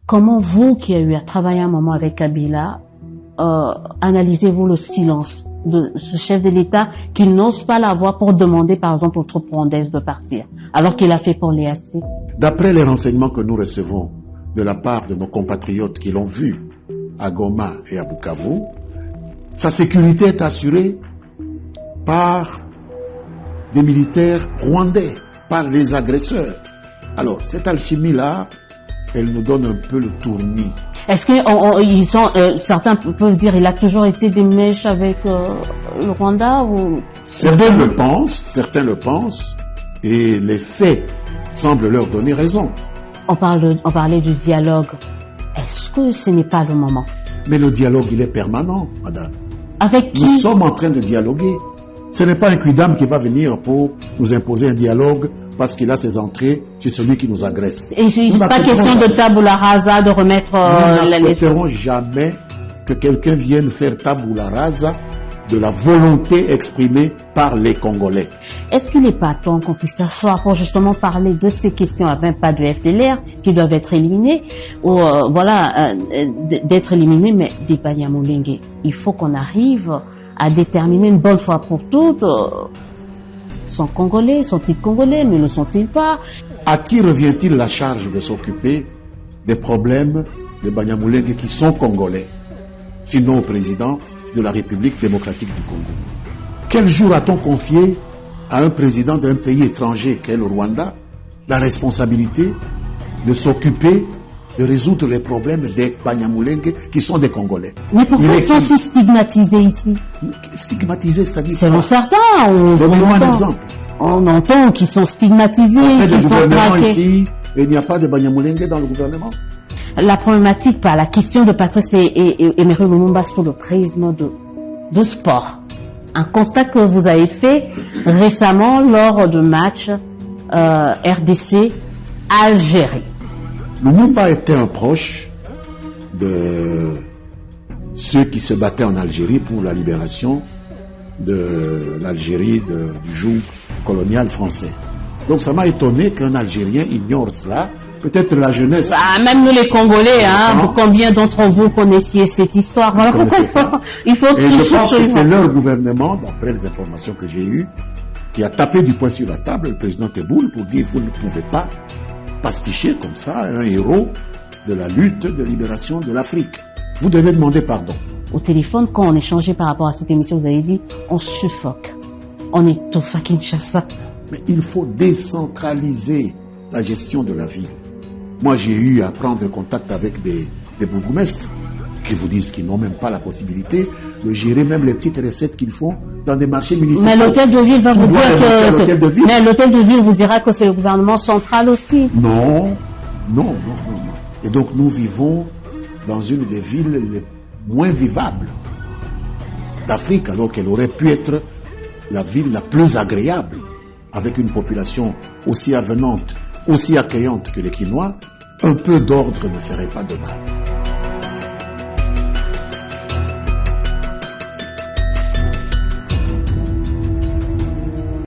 Comment vous, qui avez eu à travailler un moment avec Kabila, analysez-vous le silence de ce chef de l'État qui n'ose pas la voix pour demander, par exemple, aux troupes rwandaises de partir, alors qu'il a fait pour l'EAC? D'après les renseignements que nous recevons de la part de nos compatriotes qui l'ont vu à Goma et à Bukavu, sa sécurité est assurée par des militaires rwandais, par les agresseurs. Alors, cette alchimie-là, elle nous donne un peu le tournis. Est-ce que certains peuvent dire il a toujours été des mèches avec le Rwanda ou... Certains le pensent, et les faits semblent leur donner raison. On parlait du dialogue. Est-ce que ce n'est pas le moment? Mais le dialogue, il est permanent, madame. Avec qui? Nous sommes en train de dialoguer. Ce n'est pas un quidam qui va venir pour nous imposer un dialogue parce qu'il a ses entrées chez celui qui nous agresse. Et il n'est pas question de tabula rasa, de remettre... Nous n'accepterons jamais que quelqu'un vienne faire tabula rasa de la volonté exprimée par les Congolais. Est-ce qu'il n'est pas temps qu'on puisse s'asseoir pour justement parler de ces questions, même pas de FDLR, qui doivent être éliminées, ou d'être éliminés, mais des Banyamulenge. Il faut qu'on arrive à déterminer une bonne fois pour toutes, sont Congolais, sont-ils Congolais, ne le sont-ils pas? À qui revient-il la charge de s'occuper des problèmes des Banyamulenge qui sont Congolais, sinon au président de la République démocratique du Congo? Quel jour a-t-on confié à un président d'un pays étranger qu'est le Rwanda la responsabilité de s'occuper de résoudre les problèmes des Banyamulenge qui sont des Congolais? Mais pourquoi ils sont si stigmatisés ici? Stigmatisés, c'est-à-dire selon certains, donnez-moi un exemple. On entend qu'ils sont stigmatisés, qu'ils sont braqués. Ici, il n'y a pas de Banyamulenge dans le gouvernement. La problématique par la question de Patrice Emery Lumumba sous le prisme de sport. Un constat que vous avez fait récemment lors de match RDC-Algérie. Lumumba était un proche de ceux qui se battaient en Algérie pour la libération de l'Algérie du joug colonial français. Donc ça m'a étonné qu'un Algérien ignore cela. Peut-être la jeunesse. Même nous les Congolais, combien d'entre vous connaissiez cette histoire? Voilà pourquoi il faut et je pense que c'est leur gouvernement, d'après les informations que j'ai eues, qui a tapé du poing sur la table le président Tebboune pour dire vous ne pouvez pas pasticher comme ça un héros de la lutte de libération de l'Afrique. Vous devez demander pardon. Au téléphone, quand on échangeait par rapport à cette émission, vous avez dit on suffoque. On est au Kinshasa. Mais il faut décentraliser la gestion de la ville. Moi, j'ai eu à prendre contact avec des bourgmestres qui vous disent qu'ils n'ont même pas la possibilité de gérer même les petites recettes qu'ils font dans des marchés municipaux. Mais l'hôtel de ville va vous dire que... Mais l'hôtel de ville vous dira que c'est le gouvernement central aussi. Non. Et donc, nous vivons dans une des villes les moins vivables d'Afrique, alors qu'elle aurait pu être la ville la plus agréable, avec une population aussi avenante, aussi accueillante que les Quinois. Un peu d'ordre ne ferait pas de mal.